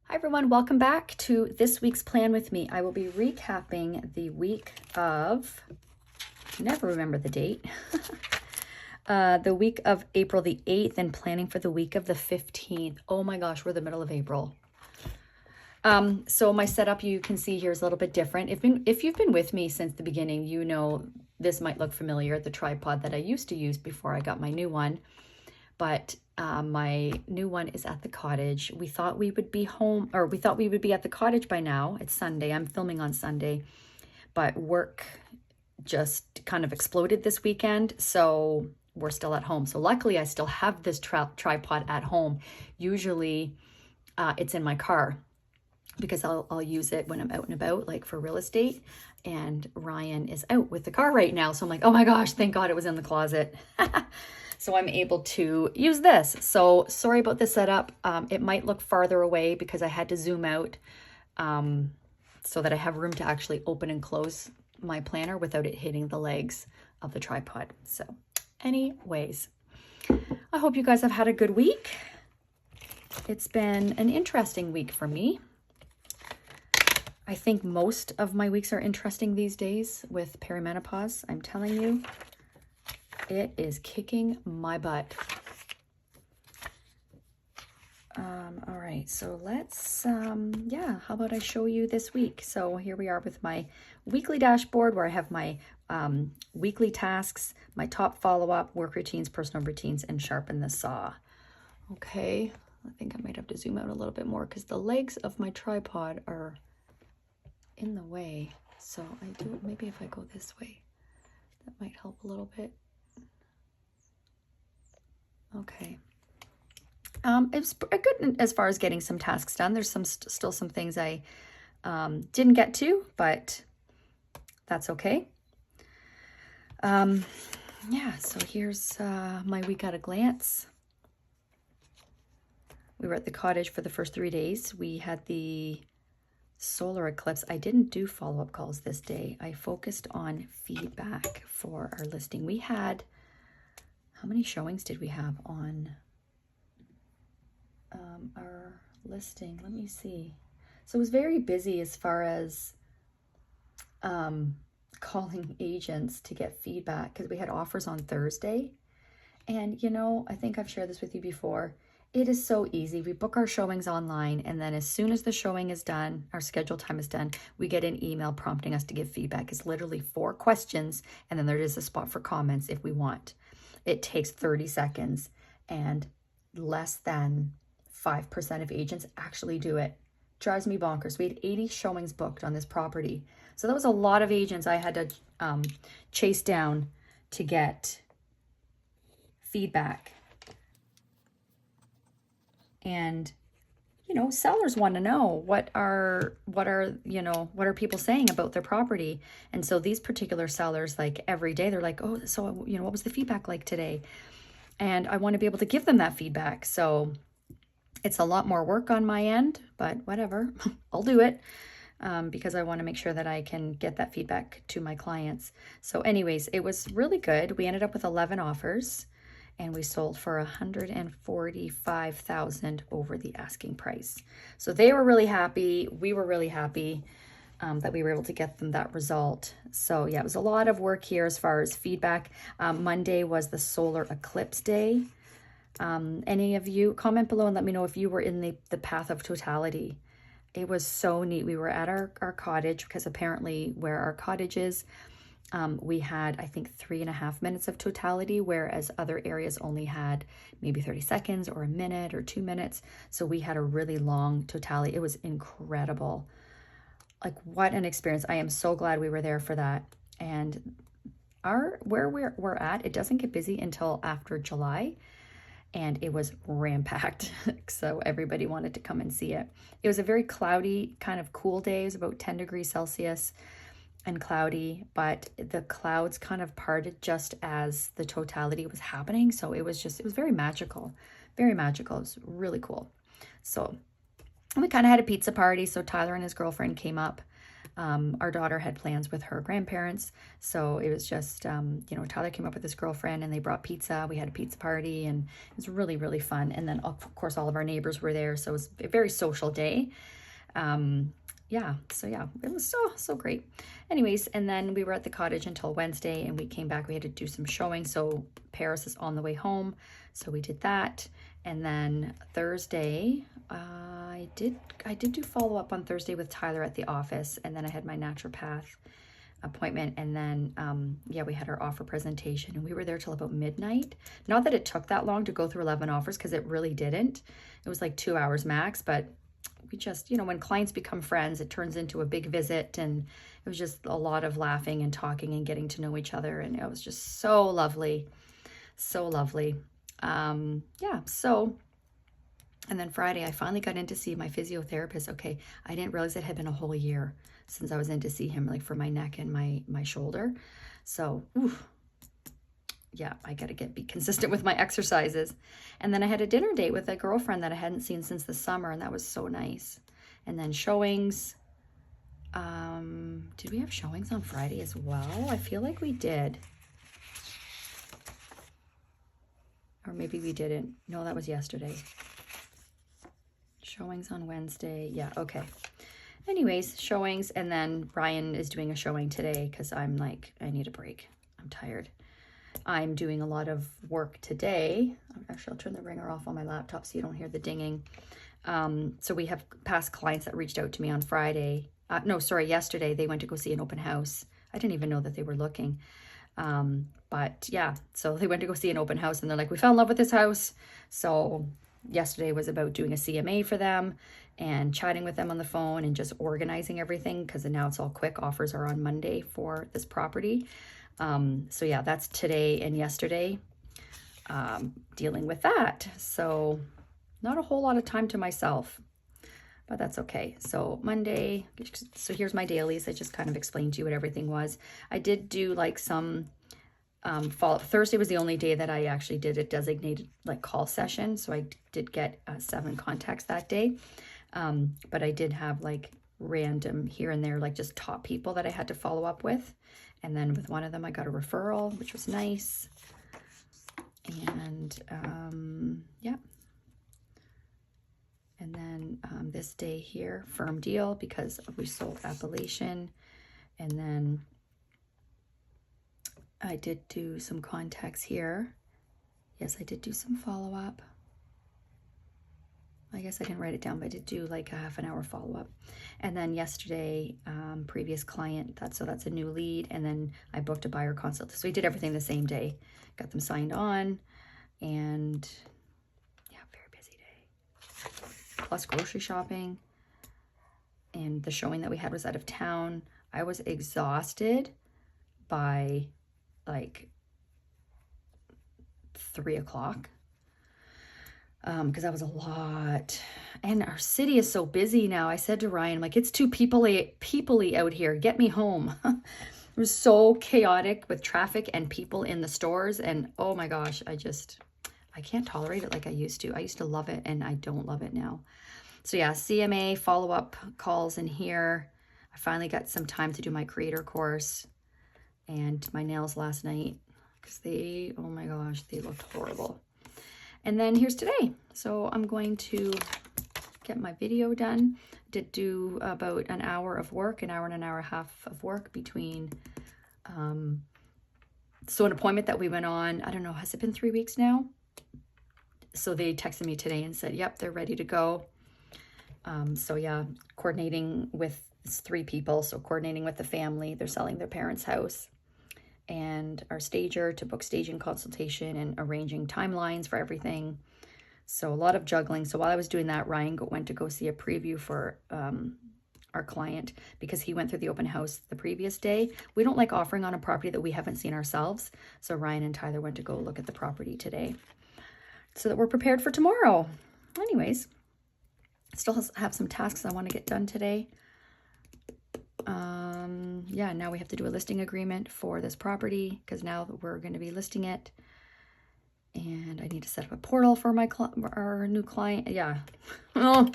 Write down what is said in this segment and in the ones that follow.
Hi everyone, welcome back to this week's plan with me. I will be recapping the week of, never remember the date, the week of April the 8th and planning for the week of the 15th. Oh my gosh, we're the middle of April. So my setup you can see here is a little bit different. If you've been with me since the beginning, you know this might look familiar, the tripod that I used to use before I got my new one. But my new one is at the cottage. We thought we would be home, or we thought we would be at the cottage by now. It's Sunday. I'm filming on Sunday, but work just kind of exploded this weekend, so we're still at home. So luckily, I still have this tripod at home. Usually, it's in my car because I'll use it when I'm out and about, like for real estate. And Ryan is out with the car right now, so I'm like, oh my gosh, thank God it was in the closet. So I'm able to use this. So sorry about the setup. It might look farther away because I had to zoom out so that I have room to actually open and close my planner without it hitting the legs of the tripod. So anyways, I hope you guys have had a good week. It's been an interesting week for me. I think most of my weeks are interesting these days with perimenopause. I'm telling you. It is kicking my butt. All right, so let's, how about I show you this week? So here we are with my weekly dashboard where I have my weekly tasks, my top follow-up, work routines, personal routines, and sharpen the saw. Okay, I think I might have to zoom out a little bit more because the legs of my tripod are in the way. So I do, maybe if I go this way, that might help a little bit. Okay. It's good as far as getting some tasks done. There's still some things I didn't get to, but that's okay. So here's my week at a glance. We were at the cottage for the first 3 days. We had the solar eclipse. I didn't do follow-up calls this day. I focused on feedback for our listing. We had, how many showings did we have on our listing? Let me see. So it was very busy as far as calling agents to get feedback because we had offers on Thursday. And you know, I think I've shared this with you before. It is so easy. We book our showings online, and then as soon as the showing is done, our scheduled time is done, we get an email prompting us to give feedback. It's literally 4 questions, and then there is a spot for comments if we want. It takes 30 seconds, and less than 5% of agents actually do it. Drives me bonkers. We had 80 showings booked on this property. So that was a lot of agents I had to chase down to get feedback. And you know, sellers want to know what are people saying about their property. And so these particular sellers, like every day, they're like, oh, so you know, what was the feedback like today? And I want to be able to give them that feedback. So it's a lot more work on my end, but whatever, I'll do it because I want to make sure that I can get that feedback to my clients. So anyways, it was really good. We ended up with 11 offers. And we sold for $145,000 over the asking price. So they were really happy. We were really happy that we were able to get them that result. So yeah, it was a lot of work here as far as feedback. Monday was the solar eclipse day. Any of you, comment below and let me know if you were in the path of totality. It was so neat. We were at our cottage because apparently where our cottage is, we had, I think, 3.5 minutes of totality, whereas other areas only had maybe 30 seconds or a minute or 2 minutes. So we had a really long totality. It was incredible. Like, what an experience. I am so glad we were there for that. And where we're at, it doesn't get busy until after July. And it was ram-packed. So everybody wanted to come and see it. It was a very cloudy, kind of cool day. It was about 10 degrees Celsius. And cloudy, but the clouds kind of parted just as the totality was happening. So it was very magical, very magical. It was really cool. So we kind of had a pizza party. So Tyler and his girlfriend came up Our daughter had plans with her grandparents, so it was just, you know, Tyler came up with his girlfriend and they brought pizza. We had a pizza party and it was really, really fun. And then, of course, all of our neighbors were there, so it was a very social day. Yeah, so yeah, it was so great. Anyways, and then we were at the cottage until Wednesday, and we came back. We had to do some showing, so Paris is on the way home, so we did that. And then Thursday, I did do follow-up on Thursday with Tyler at the office, and then I had my naturopath appointment, and then yeah, we had our offer presentation, and we were there till about midnight. Not that it took that long to go through 11 offers, because it really didn't. It was like 2 hours max, but we just, you know, when clients become friends, it turns into a big visit, and it was just a lot of laughing and talking and getting to know each other, and it was just so lovely, so lovely. Yeah, so, and then Friday I finally got in to see my physiotherapist. Okay, I didn't realize it had been a whole year since I was in to see him, like for my neck and my shoulder. So, oof. Yeah, I got to be consistent with my exercises. And then I had a dinner date with a girlfriend that I hadn't seen since the summer, and that was so nice. And then showings. Did we have showings on Friday as well? I feel like we did. Or maybe we didn't. No, that was yesterday. Showings on Wednesday. Yeah, okay. Anyways, showings, and then Ryan is doing a showing today because I'm like, I need a break. I'm tired. I'm doing a lot of work today. Actually, I'll turn the ringer off on my laptop so you don't hear the dinging. So we have past clients that reached out to me on Friday. No, sorry, yesterday. They went to go see an open house. I didn't even know that they were looking. But yeah, so they went to go see an open house, and they're like, we fell in love with this house. So yesterday was about doing a CMA for them and chatting with them on the phone and just organizing everything, because now it's all quick. Offers are on Monday for this property. So yeah, that's today and yesterday, dealing with that. So not a whole lot of time to myself, but that's okay. So Monday, so here's my dailies. I just kind of explained to you what everything was. I did do like some, follow-up. Thursday was the only day that I actually did a designated like call session. So I did get 7 contacts that day. But I did have like random here and there, like just top people that I had to follow up with. And then with one of them, I got a referral, which was nice. And yeah. And then this day here, firm deal, because we sold Appalachian. And then I did do some contacts here. Yes, I did do some follow-up. I guess I didn't write it down, but I did do like a half an hour follow-up. And then yesterday, previous client, that's a new lead. And then I booked a buyer consult. So we did everything the same day. Got them signed on. And yeah, very busy day. Plus grocery shopping. And the showing that we had was out of town. I was exhausted by like 3 o'clock. Because that was a lot. And our city is so busy now. I said to Ryan, like, it's too people-y out here. Get me home. It was so chaotic with traffic and people in the stores. And oh my gosh, I can't tolerate it like I used to. I used to love it, and I don't love it now. So yeah, CMA follow-up calls in here. I finally got some time to do my creator course and my nails last night, because oh my gosh, they looked horrible. And then here's today. So I'm going to get my video done. Did do about an hour of work, an hour and an hour and a half of work between, so an appointment that we went on, I don't know, has it been 3 weeks now? So they texted me today and said, yep, they're ready to go. So yeah, coordinating with 3 people. So coordinating with the family, they're selling their parents' house. And our stager to book staging consultation and arranging timelines for everything. So a lot of juggling. So while I was doing that, Ryan went to go see a preview for our client, because he went through the open house the previous day. We don't like offering on a property that we haven't seen ourselves. So Ryan and Tyler went to go look at the property today so that we're prepared for tomorrow. Anyways, still have some tasks I want to get done today. Yeah, now we have to do a listing agreement for this property, because now that we're going to be listing it, and I need to set up a portal for our new client. Yeah. Oh,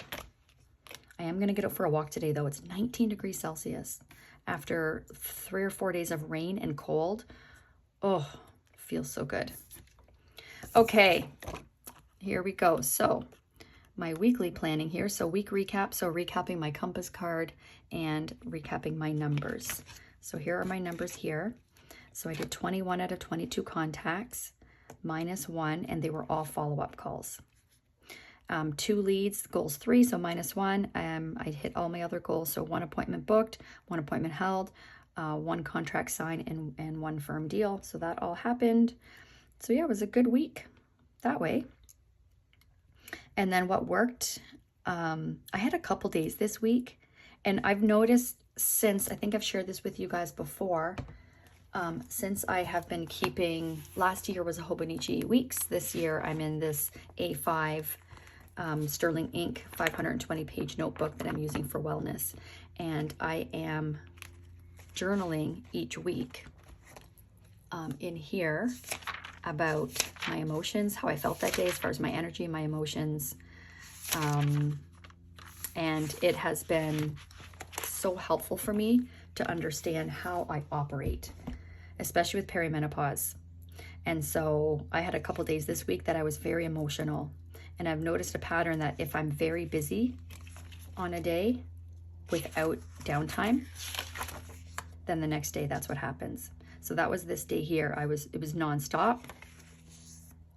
I am going to get out for a walk today, though. It's 19 degrees Celsius after 3 or 4 days of rain and cold. Oh, feels so good. Okay, here we go. So my weekly planning here. So week recap. So recapping my compass card and recapping my numbers. So here are my numbers here. So I did 21 out of 22 contacts, -1, and they were all follow-up calls. 2 leads, goals 3, so -1. I hit all my other goals. So 1 appointment booked, 1 appointment held, 1 contract signed, and 1 firm deal. So that all happened. So yeah, it was a good week that way. And then what worked, I had a couple days this week, and I've noticed since, I think I've shared this with you guys before, since I have been keeping, last year was a Hobonichi weeks. This year I'm in this A5 Sterling ink 520 page notebook that I'm using for wellness. And I am journaling each week in here about my emotions, how I felt that day as far as my energy, my emotions. And it has been so helpful for me to understand how I operate, especially with perimenopause. And so I had a couple days this week that I was very emotional. And I've noticed a pattern that if I'm very busy on a day without downtime, then the next day that's what happens. So that was this day here. It was nonstop,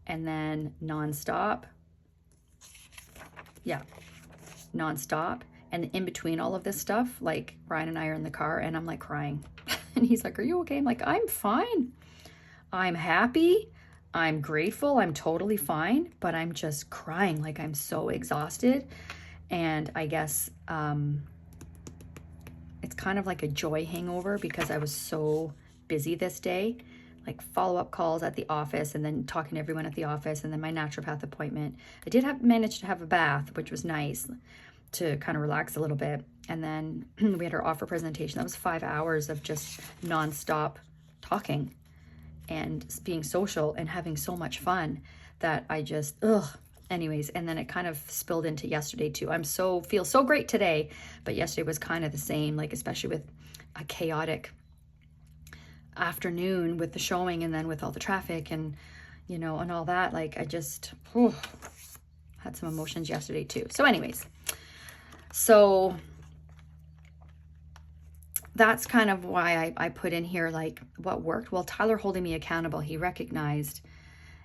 and then nonstop. Yeah, nonstop. And in between all of this stuff, like Ryan and I are in the car and I'm like crying. And he's like, "Are you okay?" I'm like, "I'm fine. I'm happy. I'm grateful. I'm totally fine, but I'm just crying. Like I'm so exhausted." And I guess it's kind of like a joy hangover because I was so busy this day, like follow-up calls at the office and then talking to everyone at the office and then my naturopath appointment. I did manage to have a bath, which was nice to kind of relax a little bit. And then we had our offer presentation. That was 5 hours of just nonstop talking and being social and having so much fun that I just, anyways. And then it kind of spilled into yesterday too. Feel so great today, but yesterday was kind of the same, like especially with a chaotic afternoon with the showing and then with all the traffic and, you know, and all that. Like I just had some emotions yesterday too. So anyways, so that's kind of why I put in here, like what worked. Well, Tyler holding me accountable, he recognized,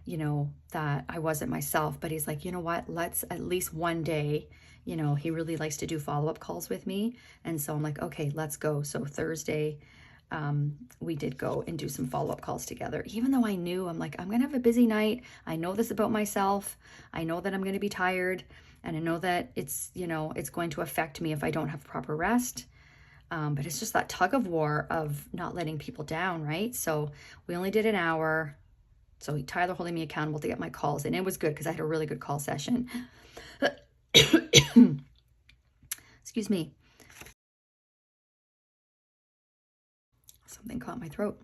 you know, that I wasn't myself, but he's like, "You know what, let's at least one day," you know, he really likes to do follow-up calls with me. And so I'm like, okay, let's go. So Thursday, we did go and do some follow-up calls together, even though I knew, I'm like, I'm going to have a busy night. I know this about myself. I know that I'm going to be tired, and I know that it's, you know, it's going to affect me if I don't have proper rest. But it's just that tug of war of not letting people down, right? So we only did an hour. So Tyler holding me accountable to get my calls, and it was good because I had a really good call session. Excuse me. Something caught my throat.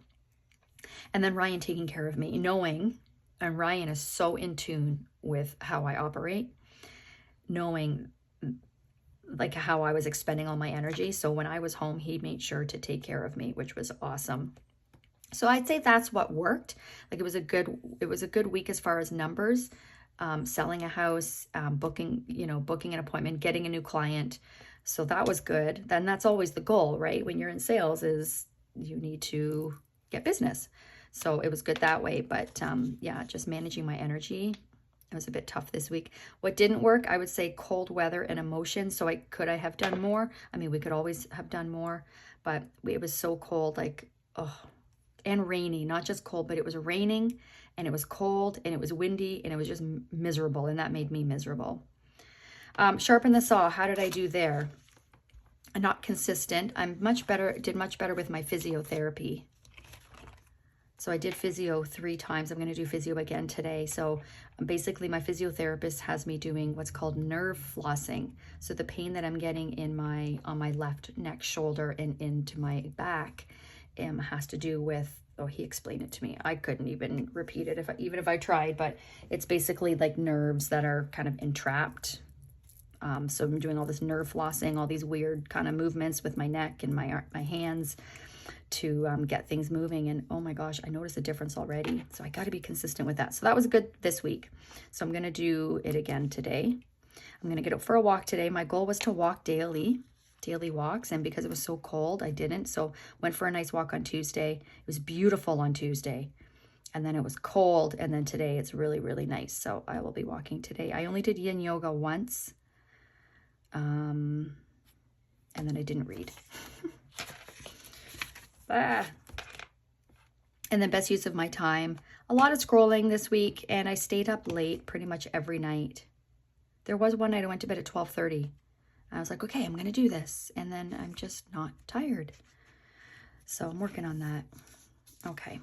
And then Ryan taking care of me, knowing, and Ryan is so in tune with how I operate, knowing like how I was expending all my energy. So when I was home, he made sure to take care of me, which was awesome. So I'd say that's what worked. Like it was a good week as far as numbers, selling a house, booking an appointment, getting a new client. So that was good. Then that's always the goal, right? When you're in sales is you need to get business. So it was good that way. But yeah, just managing my energy. It was a bit tough this week. What didn't work, I would say cold weather and emotion. So I have done more. I mean, we could always have done more, but it was so cold, like, and rainy, not just cold, but it was raining and it was cold and it was windy and it was just miserable. And that made me miserable. Sharpen the saw. How did I do there? Not consistent. Did much better with my physiotherapy. So I did physio 3 times. I'm going to do physio again today. So basically my physiotherapist has me doing what's called nerve flossing. So the pain that I'm getting on my left neck, shoulder, and into my back has to do with, he explained it to me. I couldn't even repeat it even if I tried, but it's basically like nerves that are kind of entrapped So I'm doing all this nerve flossing, all these weird kind of movements with my neck and my hands to get things moving. And oh my gosh, I noticed a difference already. So I got to be consistent with that. So that was good this week. So I'm going to do it again today. I'm going to get out for a walk today. My goal was to walk daily walks. And because it was so cold, I didn't. So went for a nice walk on Tuesday. It was beautiful on Tuesday. And then it was cold. And then today it's really, really nice. So I will be walking today. I only did yin yoga once. And then I didn't read. And then best use of my time. A lot of scrolling this week. And I stayed up late pretty much every night. There was one night I went to bed at 12:30. I was like, okay, I'm going to do this. And then I'm just not tired. So I'm working on that. Okay.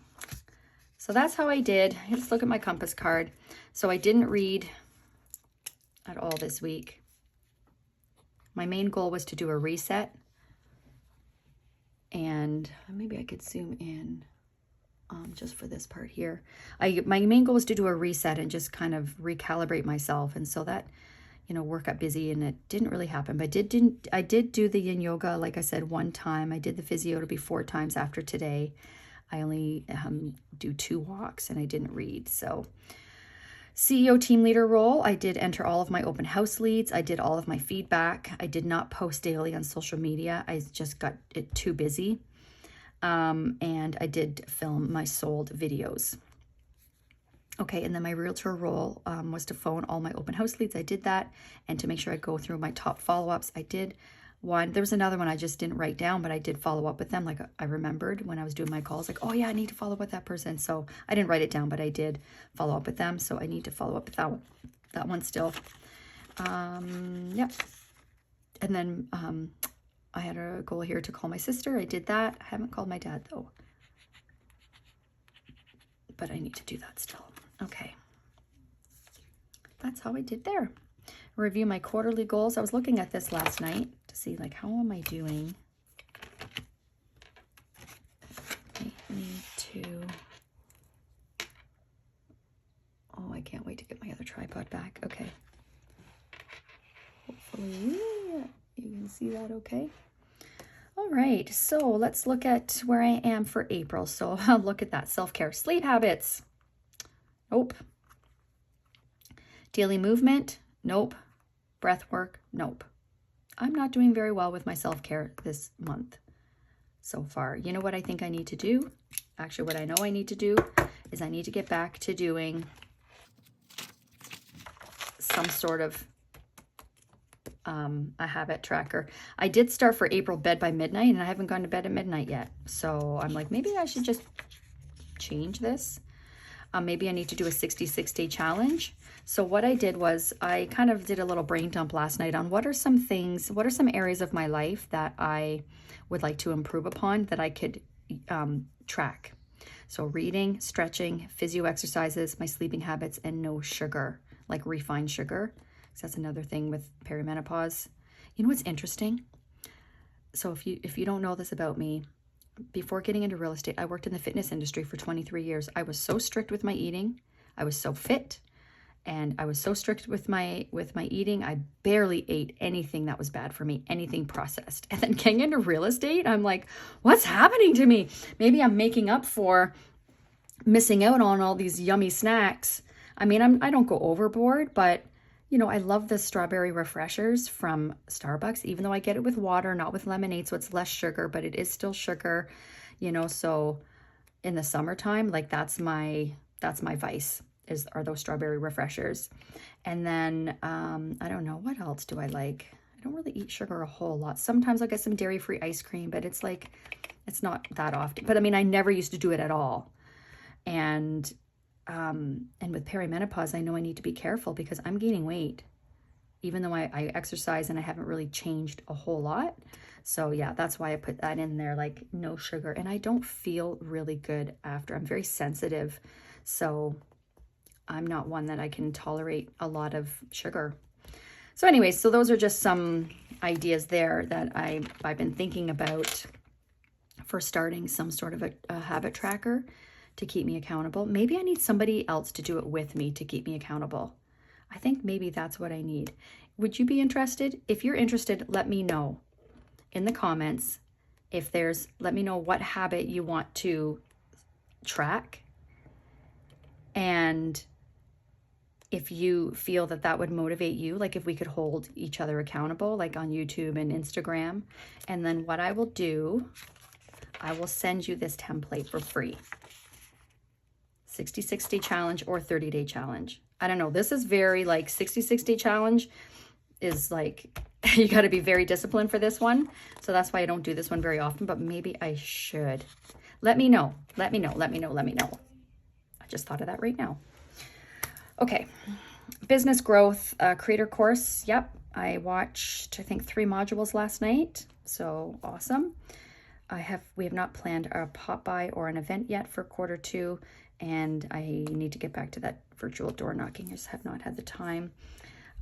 So that's how I did. Let's look at my compass card. So I didn't read at all this week. My main goal was to do a reset. And maybe I could zoom in just for this part here. My main goal was to do a reset and just kind of recalibrate myself. And so that, work got busy and it didn't really happen. But I did do the yin yoga, like I said, one time. I did the physio to be 4 times after today. I only do 2 walks and I didn't read. So CEO team leader role, I did enter all of my open house leads. I did all of my feedback. I did not post daily on social media. I just got it too busy. And I did film my sold videos. Okay, and then my realtor role was to phone all my open house leads. I did that. And to make sure I go through my top follow-ups, I did one. There was another one I just didn't write down, but I did follow up with them. Like I remembered when I was doing my calls, like, oh yeah, I need to follow up with that person. So I didn't write it down, but I did follow up with them. So I need to follow up with that one still. Yep. And then I had a goal here to call my sister. I did that. I haven't called my dad though, but I need to do that still. Okay. That's how I did there. Review my quarterly goals. I was looking at this last night to see like, how am I doing? I need to, oh, I can't wait to get my other tripod back. Okay. Hopefully you can see that okay. All right, so let's look at where I am for April. So I'll look at that. Self-care, sleep habits. Nope. Daily movement. Nope. Breath work. Nope. I'm not doing very well with my self-care this month so far. You know what I think I need to do? Actually, what I know I need to do is I need to get back to doing some sort of a habit tracker. I did start for April bed by midnight and I haven't gone to bed at midnight yet. So I'm like, maybe I should just change this. Maybe I need to do a 66-day challenge. So what I did was I kind of did a little brain dump last night on what are some areas of my life that I would like to improve upon that I could track. So reading, stretching, physio exercises, my sleeping habits, and no sugar, like refined sugar. So that's another thing with perimenopause. You know what's interesting? So if you don't know this about me, before getting into real estate, I worked in the fitness industry for 23 years. I was so strict with my eating. I was so fit. And I was so strict with my eating. I barely ate anything that was bad for me, anything processed. And then getting into real estate, I'm like, what's happening to me? Maybe I'm making up for missing out on all these yummy snacks. I mean, I don't go overboard, but I love the strawberry refreshers from Starbucks, even though I get it with water, not with lemonade, so it's less sugar, but it is still sugar, so in the summertime, like that's my vice are those strawberry refreshers. And then, I don't know, what else do I like? I don't really eat sugar a whole lot. Sometimes I'll get some dairy-free ice cream, but it's not that often. But I mean, I never used to do it at all. And with perimenopause, I know I need to be careful because I'm gaining weight, even though I exercise and I haven't really changed a whole lot. So yeah, that's why I put that in there, like no sugar. And I don't feel really good after. I'm very sensitive. So I'm not one that I can tolerate a lot of sugar. So anyways, so those are just some ideas there that I've been thinking about for starting some sort of a habit tracker to keep me accountable. Maybe I need somebody else to do it with me to keep me accountable. I think maybe that's what I need. Would you be interested? If you're interested, let me know in the comments. Let me know what habit you want to track, and if you feel that that would motivate you, like if we could hold each other accountable, like on YouTube and Instagram. And then what I will do, I will send you this template for free. 66-day challenge or 30-day challenge. I don't know. This is very like 66-day challenge is like, you got to be very disciplined for this one. So that's why I don't do this one very often, but maybe I should. Let me know. Let me know. Let me know. Let me know. I just thought of that right now. Okay, business growth creator course. Yep, I watched, I think, 3 modules last night. So awesome. We have not planned a pop by or an event yet for Q2, and I need to get back to that virtual door knocking. I just have not had the time.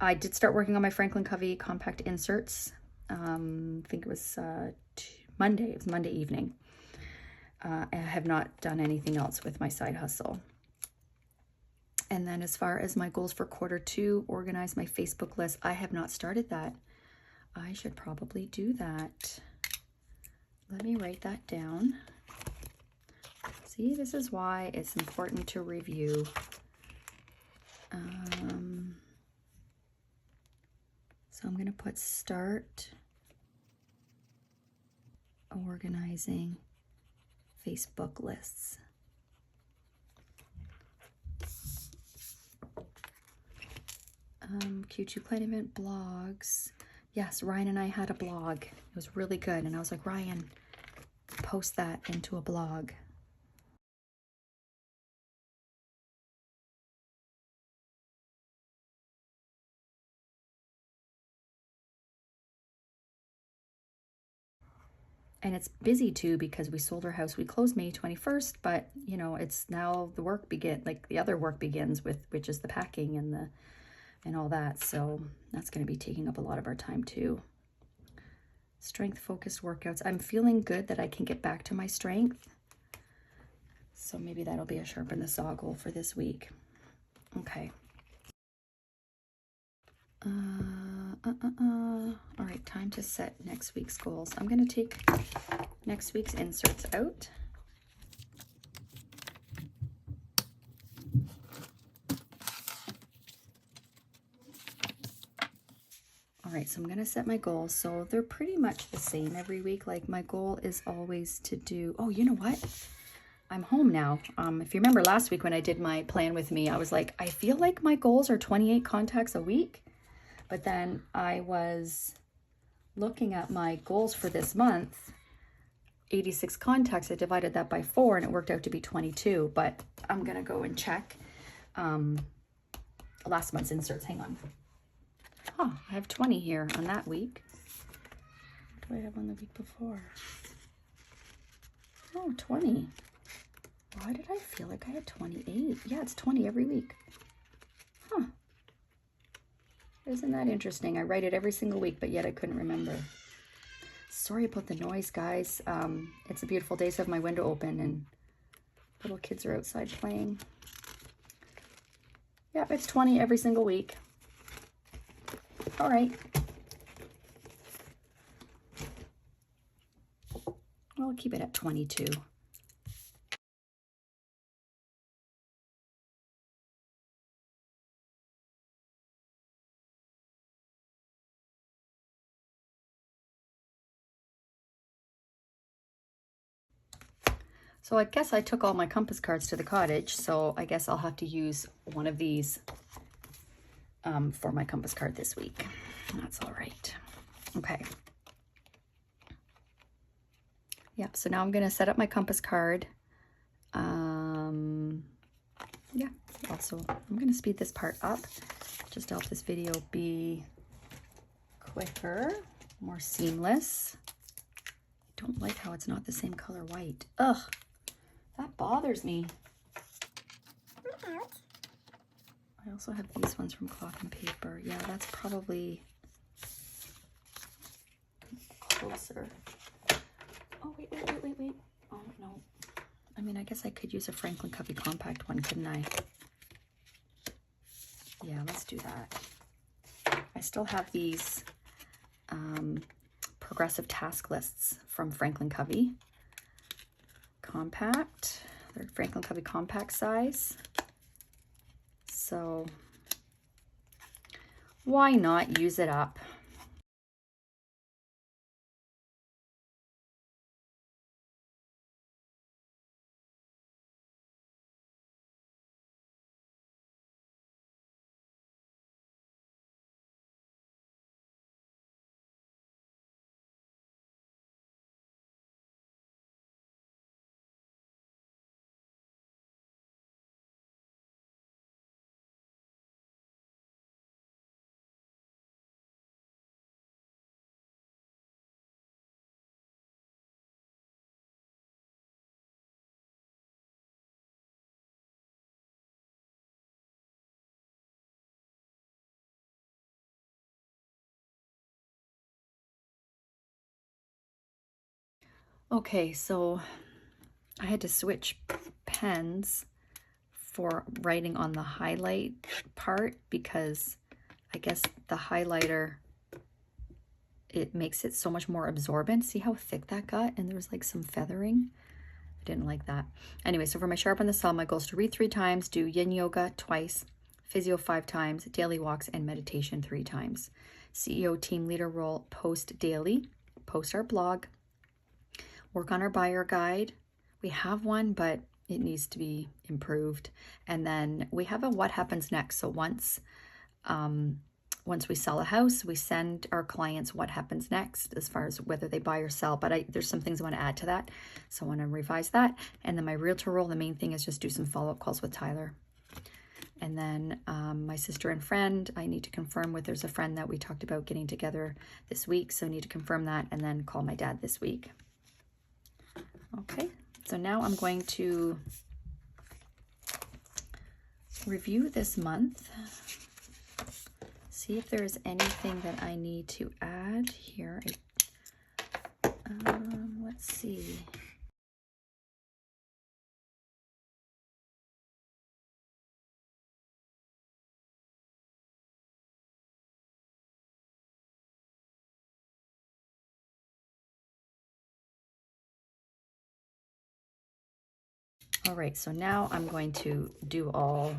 I did start working on my Franklin Covey compact inserts. I think it was Monday. It was Monday evening. I have not done anything else with my side hustle. And then as far as my goals for Q2, organize my Facebook list. I have not started that. I should probably do that. Let me write that down. See, this is why it's important to review. So I'm going to put start organizing Facebook lists. Q2 plan event blogs. Yes, Ryan and I had a blog. It was really good. And I was like, Ryan, post that into a blog. And it's busy too because we sold our house. We closed May 21st, but you know, it's now the work the other work begins with, which is the packing and all that. So that's going to be taking up a lot of our time too. Strength focused workouts. I'm feeling good that I can get back to my strength. So maybe that'll be a sharpen the saw goal for this week. Okay. All right, time to set next week's goals. I'm going to take next week's inserts out. All right, so I'm going to set my goals. So they're pretty much the same every week. Like my goal is always to do, oh, you know what? I'm home now. If you remember last week when I did my plan with me, I was like, I feel like my goals are 28 contacts a week. But then I was looking at my goals for this month, 86 contacts. I divided that by 4 and it worked out to be 22. But I'm going to go and check last month's inserts. Hang on. Oh, I have 20 here on that week. What do I have on the week before? Oh, 20. Why did I feel like I had 28? Yeah, it's 20 every week. Huh. Isn't that interesting? I write it every single week, but yet I couldn't remember. Sorry about the noise, guys. It's a beautiful day, so I have my window open and little kids are outside playing. Yeah, it's 20 every single week. All right. I'll keep it at 22. So I guess I took all my compass cards to the cottage, so I guess I'll have to use one of these for my compass card this week. That's all right. Okay. Yep, so now I'm going to set up my compass card. Yeah, also, I'm going to speed this part up just to help this video be quicker, more seamless. I don't like how it's not the same color white. Ugh, that bothers me. I also have these ones from Cloth and Paper. Yeah, that's probably closer. Oh, wait. Oh, no. I mean, I guess I could use a Franklin Covey compact one, couldn't I? Yeah, let's do that. I still have these progressive task lists from Franklin Covey. Compact. They're Franklin Covey compact size. So why not use it up? Okay, so I had to switch pens for writing on the highlight part because I guess the highlighter, it makes it so much more absorbent. See how thick that got? And there was like some feathering. I didn't like that. Anyway, so for my Sharpen the Cell, my goal is to read 3 times, do yin yoga twice, physio 5 times, daily walks, and meditation 3 times. CEO team leader role, post daily, post our blog, work on our buyer guide. We have one, but it needs to be improved. And then we have a what happens next. So once we sell a house, we send our clients what happens next as far as whether they buy or sell. But there's some things I want to add to that. So I want to revise that. And then my realtor role, the main thing is just do some follow-up calls with Tyler. And then my sister and friend, I need to confirm with, there's a friend that we talked about getting together this week. So I need to confirm that and then call my dad this week. Okay, so now I'm going to review this month. See if there is anything that I need to add here. Let's see. All right, so now I'm going to do all,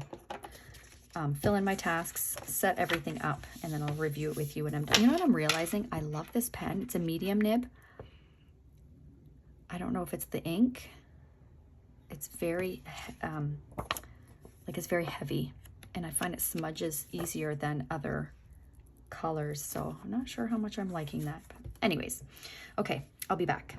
fill in my tasks, set everything up, and then I'll review it with you when I'm done. You know what I'm realizing? I love this pen. It's a medium nib. I don't know if it's the ink. It's very, it's very heavy, and I find it smudges easier than other colors, so I'm not sure how much I'm liking that. But anyways, okay, I'll be back.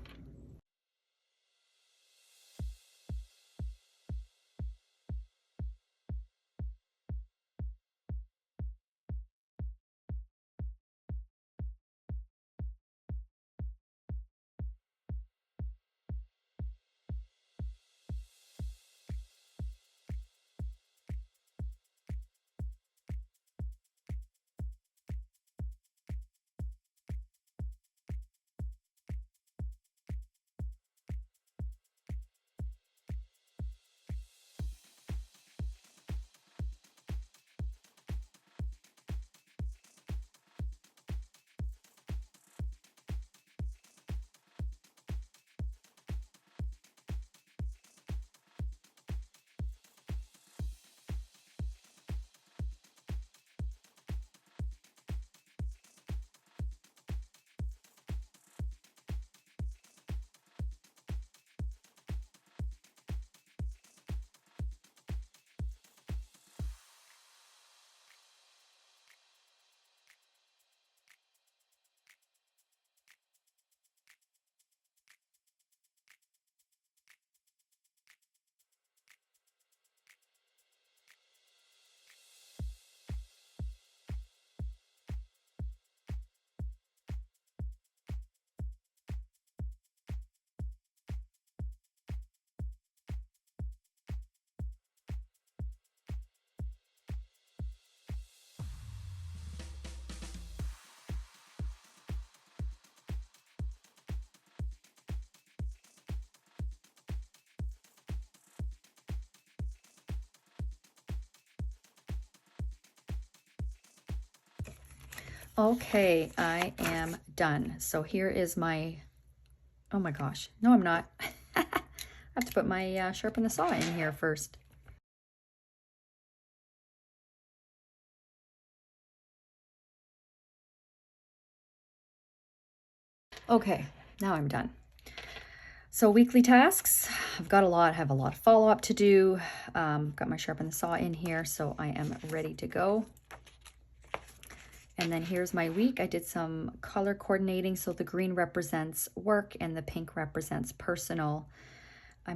Okay, I am done. So here is my, oh my gosh, no I'm not. I have to put my Sharpen the Saw in here first. Okay, now I'm done. So weekly tasks, I've got a lot, I have a lot of follow-up to do. Got my Sharpen the Saw in here, so I am ready to go. And then here's my week. I did some color coordinating. So the green represents work and the pink represents personal. Yeah,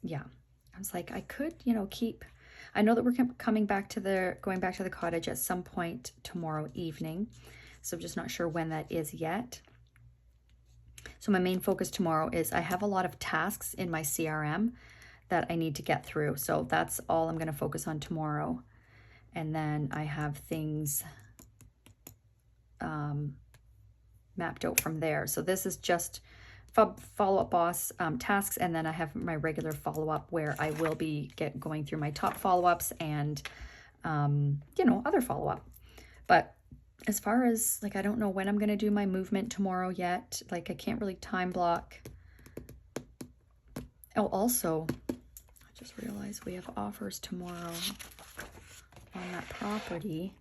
I was like, I could, you know, I know that we're going back to the cottage at some point tomorrow evening. So I'm just not sure when that is yet. So my main focus tomorrow is I have a lot of tasks in my CRM that I need to get through. So that's all I'm going to focus on tomorrow. And then I have things mapped out from there. So this is just follow-up boss tasks, and then I have my regular follow-up where I will be going through my top follow-ups and you know, other follow-up. But as far as like, I don't know when I'm going to do my movement tomorrow yet. Like I can't really time block. Oh, also, I just realized we have offers tomorrow on that property.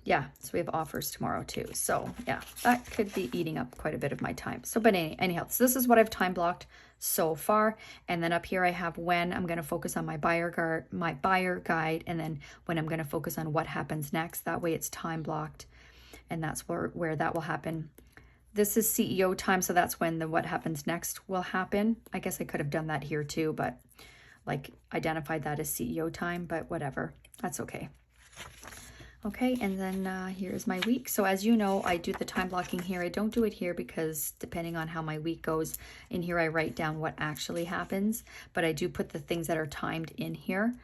Yeah, so we have offers tomorrow too. So yeah, that could be eating up quite a bit of my time. So, but anyhow, so this is what I've time blocked so far. And then up here I have when I'm going to focus on my buyer guide, and then when I'm going to focus on what happens next. That way it's time blocked, and that's where that will happen. This is CEO time, so that's when the what happens next will happen. I guess I could have done that here too, but like identified that as CEO time, but whatever, that's okay. Okay, and then here's my week. So as you know, I do the time blocking here. I don't do it here because depending on how my week goes, in here I write down what actually happens, but I do put the things that are timed in here.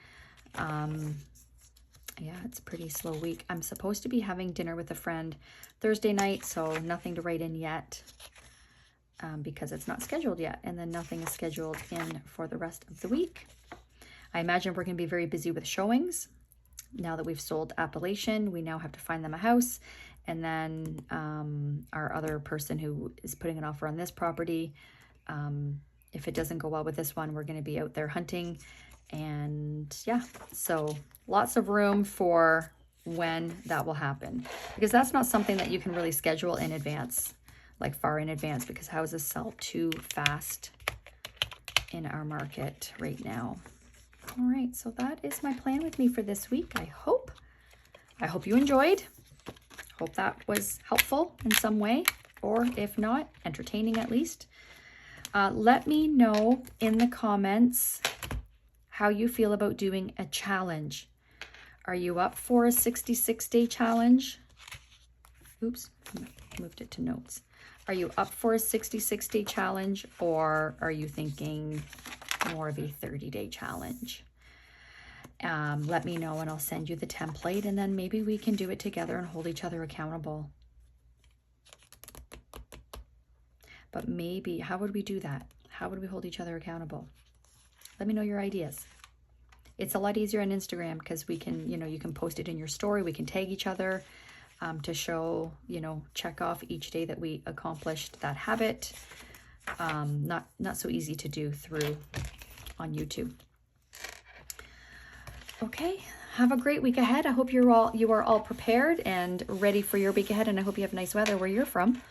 Yeah, it's a pretty slow week. I'm supposed to be having dinner with a friend Thursday night, so nothing to write in yet because it's not scheduled yet, and then nothing is scheduled in for the rest of the week. I imagine we're going to be very busy with showings. Now that we've sold Appalachian, we now have to find them a house. And then our other person who is putting an offer on this property, if it doesn't go well with this one, we're going to be out there hunting. And yeah, so lots of room for when that will happen, because that's not something that you can really schedule in advance, like far in advance, because houses sell too fast in our market right now. All right, so that is my plan with me for this week. I hope you enjoyed. Hope that was helpful in some way, or if not, entertaining at least. Let me know in the comments how you feel about doing a challenge. Are you up for a 66-day challenge? Oops, moved it to notes. Are you up for a 66-day challenge, or are you thinking more of a 30-day challenge? Let me know and I'll send you the template, and then maybe we can do it together and hold each other accountable. But maybe, how would we do that? How would we hold each other accountable? Let me know your ideas. It's a lot easier on Instagram because we can, you know, you can post it in your story. We can tag each other to show, you know, check off each day that we accomplished that habit. Not so easy to do through on YouTube. Okay, have a great week ahead. I hope you are all prepared and ready for your week ahead, and I hope you have nice weather where you're from,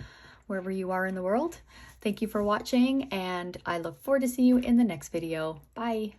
wherever you are in the world. Thank you for watching, and I look forward to seeing you in the next video. Bye.